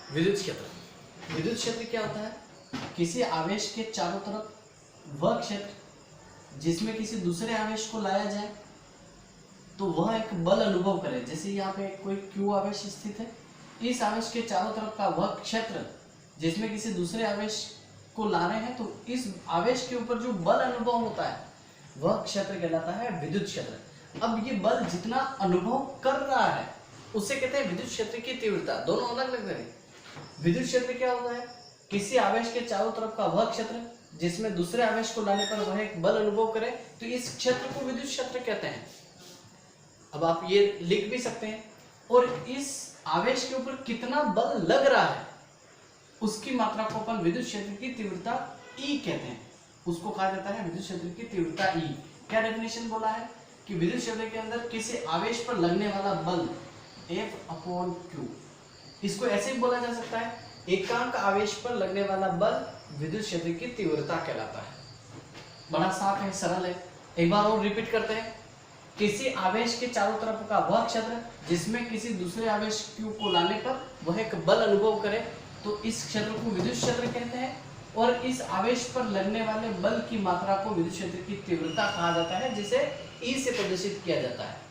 विद्युत क्षेत्र। विद्युत क्षेत्र क्या होता है? किसी आवेश के चारों तरफ वह क्षेत्र जिसमें किसी दूसरे आवेश को लाया जाए तो वह एक बल अनुभव करे। जैसे यहाँ पे कोई Q आवेश स्थित है, इस आवेश के चारों तरफ का वह क्षेत्र जिसमें किसी दूसरे आवेश को ला रहे हैं तो इस आवेश के ऊपर जो बल अनुभव होता है वह क्षेत्र कहलाता है विद्युत क्षेत्र। अब ये बल जितना अनुभव कर रहा है उसे कहते हैं विद्युत क्षेत्र की तीव्रता। दोनों अलग अलग हैं। विद्युत क्षेत्र क्या होता है? किसी आवेश के चारों तरफ का वह क्षेत्र जिसमें दूसरे आवेश को लाने पर वह एक बल अनुभव करे तो इस क्षेत्र को विद्युत क्षेत्र कहते हैं। अब आप ये लिख भी सकते हैं। और इस आवेश के ऊपर कितना बल लग रहा है उसकी मात्रा को अपन विद्युत क्षेत्र की तीव्रता E कहते हैं। उसको कहा जाता है विद्युत क्षेत्र की तीव्रता E। क्या डेफिनेशन बोला है कि विद्युत क्षेत्र के अंदर किसी आवेश पर लगने वाला बल F/Q। इसको ऐसे भी बोला जा सकता है, एकांक आवेश पर लगने वाला बल विद्युत क्षेत्र की तीव्रता कहलाता है। बड़ा साफ है, सरल है। एक बार और रिपीट करते हैं। किसी आवेश के चारों तरफ का वह क्षेत्र जिसमें किसी दूसरे आवेश Q को लाने पर वह एक बल अनुभव करे तो इस क्षेत्र को विद्युत क्षेत्र कहते हैं। और इस आवेश पर लगने वाले बल की मात्रा को विद्युत क्षेत्र की तीव्रता कहा जाता है, जिसे E से प्रदर्शित किया जाता है।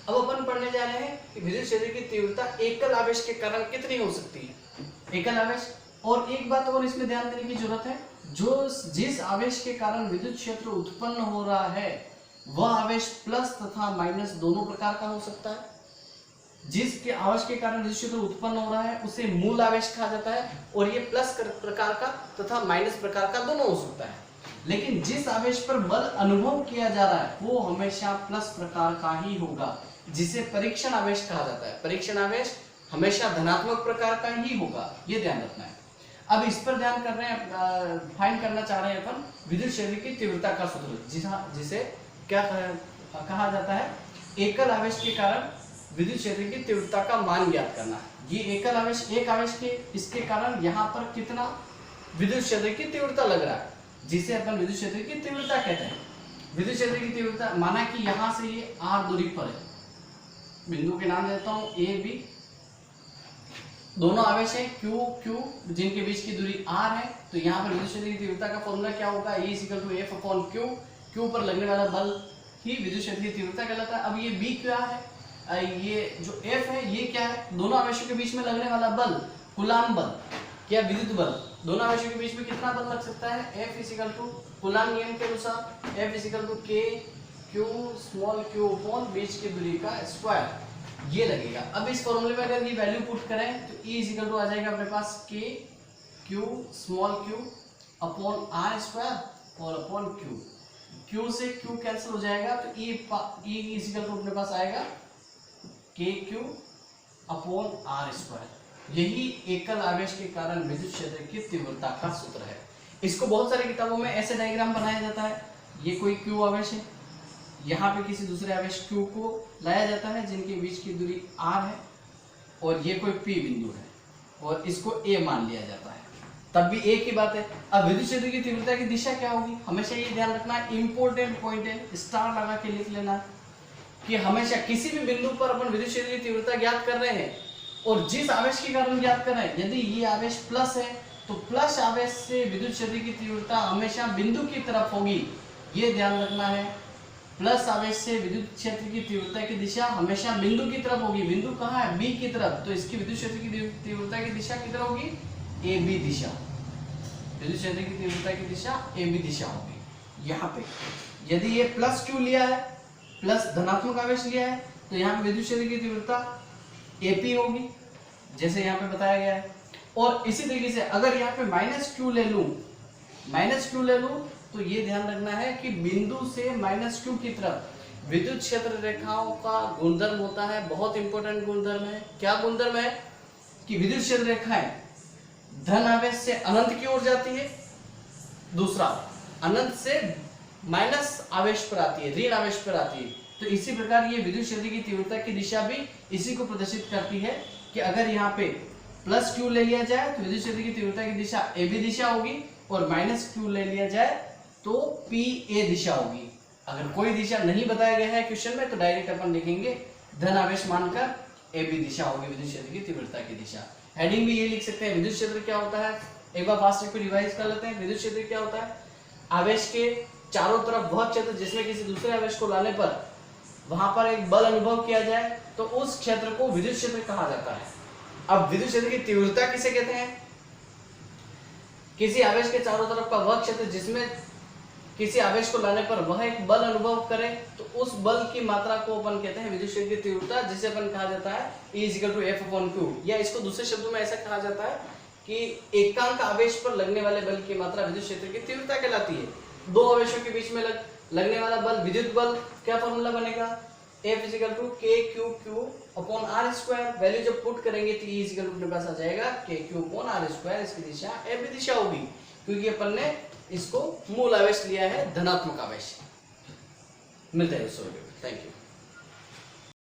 अब अपन पढ़ने जा रहे हैं कि विद्युत क्षेत्र की तीव्रता एकल आवेश के कारण कितनी हो सकती है। एकल आवेश। और एक बात और इसमें ध्यान देने की जरूरत है, जिस आवेश के कारण विद्युत क्षेत्र उत्पन्न हो रहा है वह आवेश प्लस तथा माइनस दोनों प्रकार का हो सकता है। जिसके आवेश के कारण विद्युत क्षेत्र उत्पन्न हो रहा है उसे मूल आवेश कहा जाता है और ये प्लस प्रकार का तथा माइनस प्रकार का दोनों हो सकता है। लेकिन जिस आवेश पर बल अनुभव किया जा रहा है वो हमेशा प्लस प्रकार का ही होगा, जिसे परीक्षण आवेश कहा जाता है। परीक्षण आवेश हमेशा धनात्मक प्रकार का ही होगा, ये ध्यान रखना है। अब इस पर ध्यान कर रहे हैं, फाइंड करना चाह रहे हैं अपन विद्युत क्षेत्र की तीव्रता का सूत्र, जिसे क्या कहा जाता है? एकल आवेश के कारण विद्युत क्षेत्र की तीव्रता का मान ज्ञात करना है। ये एकल आवेश, एक आवेश के इसके कारण यहाँ पर कितना विद्युत क्षेत्र की तीव्रता लग रहा है, जिसे अपन विद्युत क्षेत्र की तीव्रता कहते हैं। विद्युत क्षेत्र की तीव्रता माना कि यहाँ से ये R दूरी पर है, बिंदु के नाम देता हूँ A B, दोनों आवेश है Q Q जिनके बीच की दूरी R है। तो यहाँ पर विद्युत क्षेत्र की तीव्रता का फॉर्मूला क्या होगा? E = F/Q। Q पर लगने वाला बल ही विद्युत क्षेत्र की तीव्रता कहलाता है। अब ये B क्या है? ये जो F है ये क्या है? दोनों आवेशों के बीच में लगने वाला बल, कूलाम्ब बल क्या विद्युत बल। दोनों आवेशों के बीच में कितना बल लग सकता है? F = कूलाम्ब नियम के अनुसार F = K Q बीच की दूरी का स्क्वायर ये लगेगा। अब इस फॉर्मूले में अगर ये वैल्यू पुट करें तो E = आ जाएगा अपने पास K Q R² और Q। Q से Q कैंसिल हो जाएगा तो E = अपने पास आएगा KQ R²। यही एकल आवेश के कारण विद्युत क्षेत्र की तीव्रता का सूत्र है। इसको बहुत सारी किताबों में ऐसे डायग्राम बनाया जाता है। ये कोई Q आवेश है, यहाँ पे किसी दूसरे आवेश Q को लाया जाता है जिनके बीच की दूरी R है और ये कोई P बिंदु है और इसको A मान लिया जाता है, तब भी एक ही बात है। अब विद्युत क्षेत्र की तीव्रता की दिशा क्या होगी? हमेशा ये ध्यान रखना है, इंपॉर्टेंट पॉइंट है, स्टार लगा के लिख लेना कि हमेशा किसी भी बिंदु पर अपन विद्युत क्षेत्र की तीव्रता ज्ञात कर रहे हैं और जिस आवेश के कारण ज्ञात कर रहे हैं, यदि ये आवेश प्लस है तो प्लस आवेश से विद्युत क्षेत्र की तीव्रता हमेशा बिंदु की तरफ होगी, ये ध्यान रखना है। प्लस आवेश से विद्युत क्षेत्र की तीव्रता की दिशा हमेशा बिंदु की तरफ होगी। बिंदु कहाँ है? B की तरफ, तो इसकी विद्युत क्षेत्र की तीव्रता की दिशा किधर होगी? AB दिशा। विद्युत क्षेत्र की तीव्रता की दिशा AB दिशा होगी। यहाँ पे यदि ये प्लस Q लिया है, प्लस धनात्मक आवेश लिया है, तो यहाँ पे विद्युत क्षेत्र की तीव्रता AP होगी, जैसे यहाँ पे बताया गया है। और इसी तरीके से अगर यहाँ पे माइनस Q ले लूँ तो ये ध्यान रखना है कि बिंदु से -Q की तरफ विद्युत क्षेत्र रेखाओं का गुणधर्म होता है, बहुत इंपॉर्टेंट गुणधर्म है। क्या गुणधर्म है? कि विद्युत क्षेत्र रेखाएं धन आवेश से अनंत की ओर जाती है, दूसरा अनंत से माइनस आवेश पर आती है, ऋण आवेश पर आती है। तो इसी प्रकार ये विद्युत क्षेत्र की तीव्रता की दिशा भी इसी को प्रदर्शित करती है कि अगर यहाँ पे प्लस Q ले लिया जाए तो विद्युत क्षेत्र की तीव्रता की दिशा AB दिशा होगी और माइनस Q ले लिया जाए तो PA दिशा होगी। अगर कोई दिशा नहीं बताया गया है क्वेश्चन में तो डायरेक्ट अपन लिखेंगे धन आवेश मानकर AB दिशा होगी विद्युत क्षेत्र की तीव्रता की दिशा। हेडिंग भी ये लिख सकते हैं, विद्युत क्षेत्र क्या होता है। एक बार फास्ट ट्रैक पे रिवाइज कर लेते हैं। विद्युत क्षेत्र क्या होता है, आवेश के चारों तरफ वह क्षेत्र जिसमें किसी दूसरे आवेश को लाने पर वहां पर एक बल अनुभव किया जाए तो उस क्षेत्र को विद्युत क्षेत्र कहा जाता है। अब विद्युत क्षेत्र की तीव्रता किसे कहते हैं, किसी आवेश के चारों तरफ का वह क्षेत्र जिसमें किसी आवेश को लाने पर वह एक बल अनुभव करे तो उस बल की मात्रा को अपन कहते हैं विद्युत क्षेत्र की तीव्रता, जिसे अपन कहा जाता है E = F/Q, या इसको दूसरे शब्दों में ऐसा कहा जाता है कि एकांक आवेश पर लगने वाले बल की मात्रा विद्युत क्षेत्र की तीव्रता कहलाती है। दो आवेशों के बीच में लगने वाला बल, विद्युत बल, क्या फॉर्मूला बनेगा, F = KQ/R²। वैल्यू जब पुट करेंगे तो E = अपने पास आ जाएगा KQ/R²। इसकी दिशा एबी दिशा होगी क्योंकि अपन ने इसको मूल आवेश लिया है, धनात्मक आवेश। मिलते हैं दोस्तों, थैंक यू।